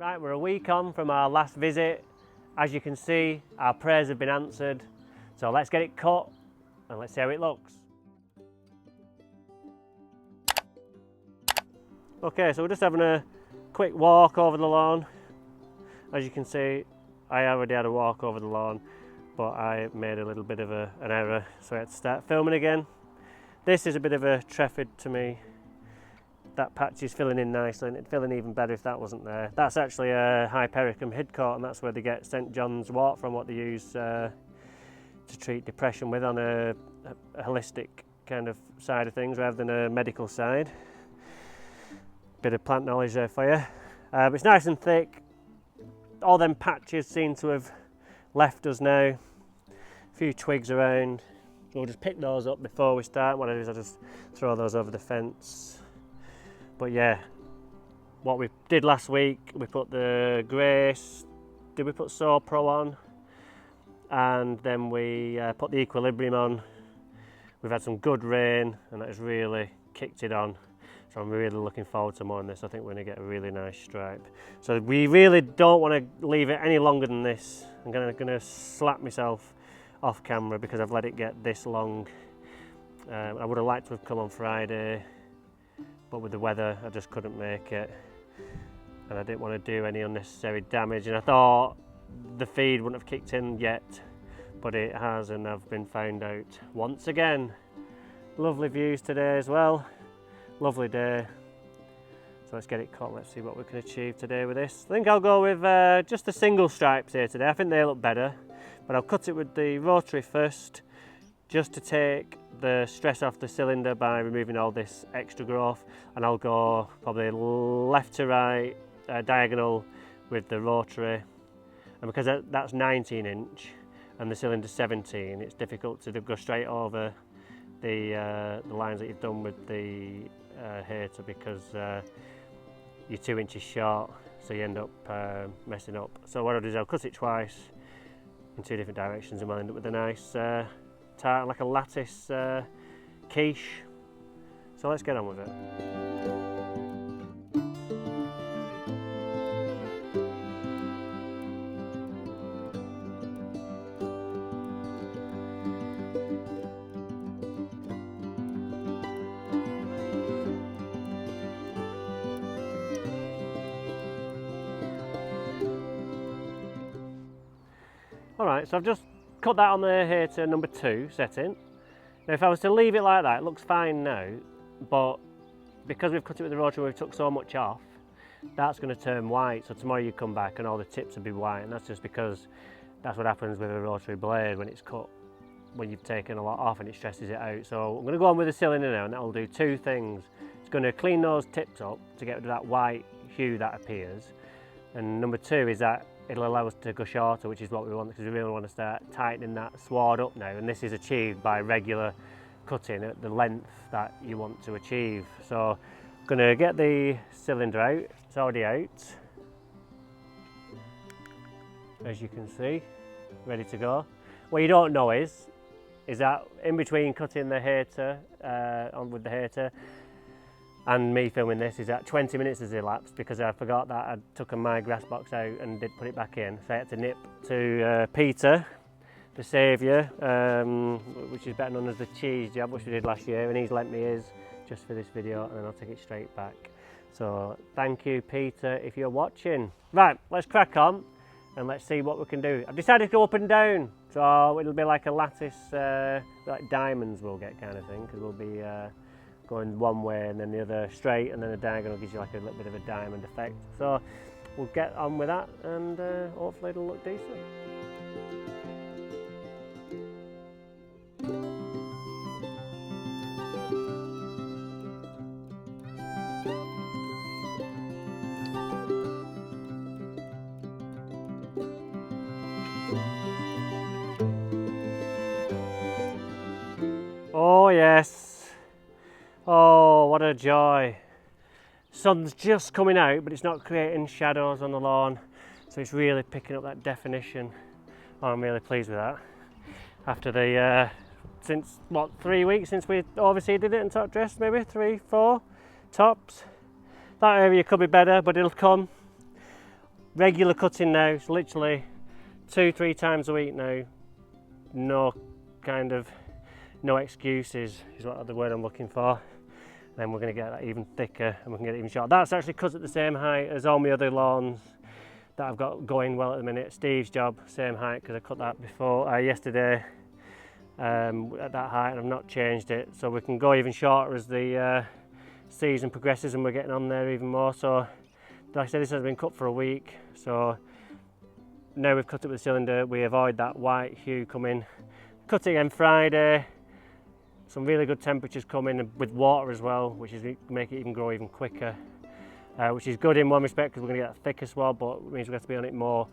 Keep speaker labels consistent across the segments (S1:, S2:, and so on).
S1: Right, we're a week on from our last visit. As you can see, our prayers have been answered. So let's get it cut and let's see how it looks. Okay, so we're just having a quick walk over the lawn. As you can see, I already had a walk over the lawn, but I made a little bit of an error, so I had to start filming again. This is a bit of a trephid to me. That patch is filling in nicely, and it'd fill in even better if that wasn't there. That's actually a Hypericum hidcourt, and that's where they get St John's wort from, what they use to treat depression with on a holistic kind of side of things rather than a medical side. Bit of plant knowledge there for you. But it's nice and thick. All them patches seem to have left us now. A few twigs around. So we'll just pick those up before we start. What I do is I just throw those over the fence. But yeah, what we did last week, we put the Grace, did we put Sow Pro on? And then we put the Equilibrium on. We've had some good rain and that has really kicked it on. So I'm really looking forward to mowing this. I think we're going to get a really nice stripe. So we really don't want to leave it any longer than this. I'm going to slap myself off camera because I've let it get this long. I would have liked to have come on Friday, but with the weather I just couldn't make it, and I didn't want to do any unnecessary damage, and I thought the feed wouldn't have kicked in yet, but it has, and I've been found out once again. Lovely views today as well, lovely day. So let's get it cut, let's see what we can achieve today with this. I think I'll go with just the single stripes here today. I think they look better, but I'll cut it with the rotary first, just to take the stress off the cylinder by removing all this extra growth, and I'll go probably left to right diagonal with the rotary, and because that's 19 inch and the cylinder's 17, it's difficult to go straight over the lines that you've done with the hater, because you're 2 inches short, so you end up messing up. So what I'll do is I'll cut it twice in two different directions, and we'll end up with a nice tart, like a lattice quiche. So let's get on with it. Alright, so I've just cut that on the hater number 2 setting. Now if I was to leave it like that, it looks fine now, but because we've cut it with the rotary, we've took so much off, that's going to turn white. So tomorrow you come back and all the tips will be white, and that's just because that's what happens with a rotary blade when it's cut, when you've taken a lot off and it stresses it out. So I'm going to go on with the cylinder now, and that will do two things. It's going to clean those tips up to get rid of that white hue that appears, and number 2 is that it'll allow us to go shorter, which is what we want, because we really want to start tightening that sward up now, and this is achieved by regular cutting at the length that you want to achieve. So I'm going to get the cylinder out. It's already out, as you can see, ready to go. What you don't know is that in between cutting the hater on with the hater and me filming this, is that 20 minutes has elapsed because I forgot that I took my grass box out and did put it back in. So I had to nip to Peter, the saviour, which is better known as the cheese job, which we did last year, and he's lent me his just for this video, and then I'll take it straight back. So thank you, Peter, if you're watching. Right, let's crack on and let's see what we can do. I've decided to go up and down, so it'll be like a lattice, like diamonds we'll get kind of thing, because we'll be going one way and then the other straight, and then the diagonal gives you like a little bit of a diamond effect. So we'll get on with that, and hopefully it'll look decent. Oh yes. Oh, what a joy. Sun's just coming out, but it's not creating shadows on the lawn, so it's really picking up that definition. Oh, I'm really pleased with that. After the, since what, 3 weeks since we overseeded it and top dressed, maybe 3, 4 tops. That area could be better, but it'll come. regular cutting now. It's literally 2-3 times a week now. No excuses is what the word I'm looking for. Then we're going to get that even thicker and we can get it even shorter. That's actually cut at the same height as all my other lawns that I've got going well at the minute. Steve's job, same height, because I cut that before yesterday at that height, and I've not changed it. So we can go even shorter as the season progresses and we're getting on there even more. So like I said, this has been cut for a week. So now we've cut it with the cylinder, we avoid that white hue coming. Cut it again Friday. Some really good temperatures coming with water as well, which is make it even grow even quicker. Which is good in one respect because we're going to get that thicker swab, but it means we have to be on it more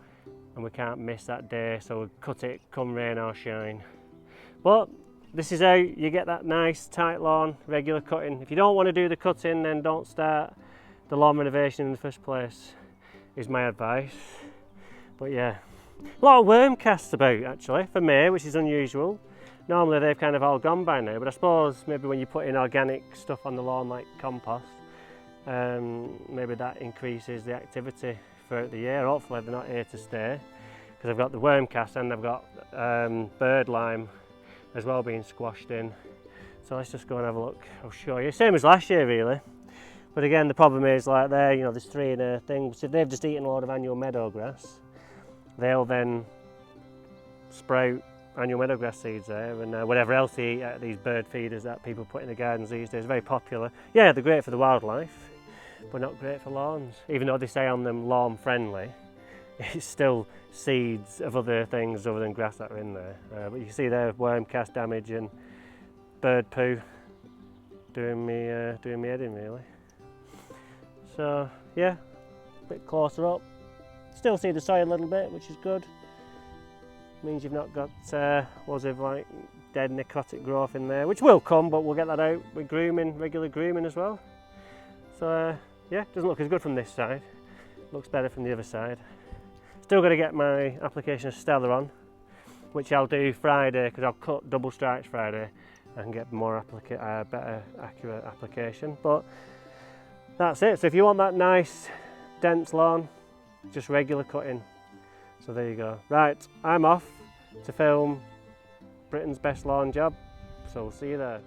S1: and we can't miss that day. So we'll cut it come rain or shine. But this is how you get that nice tight lawn, regular cutting. If you don't want to do the cutting, then don't start the lawn renovation in the first place, is my advice. But yeah, a lot of worm casts about actually for May, which is unusual. Normally they've kind of all gone by now, but I suppose maybe when you put in organic stuff on the lawn like compost, maybe that increases the activity throughout the year. Hopefully they're not here to stay, because I've got the worm cast and I've got bird lime as well being squashed in. So let's just go and have a look. I'll show you. Same as last year really. But again, the problem is like there, you know, there's 3 in a thing. So they've just eaten a lot of annual meadow grass. They'll then sprout annual meadow grass seeds there, and whatever else they eat at these bird feeders that people put in the gardens these days. Very popular. Yeah, they're great for the wildlife, but not great for lawns. Even though they say on them lawn friendly, it's still seeds of other things other than grass that are in there. But you can see there worm cast damage and bird poo doing me head in really. So yeah, a bit closer up. Still see the soil a little bit, which is good. Means you've not got loads of like dead necrotic growth in there, which will come, but we'll get that out with grooming, regular grooming as well. So yeah, doesn't look as good from this side. Looks better from the other side. Still got to get my application of Steller on, which I'll do Friday because I'll cut double stripes Friday and get more better accurate application. But that's it. So if you want that nice dense lawn, just regular cutting. So there you go. Right, I'm off to film Britain's best lawn job, so we'll see you there.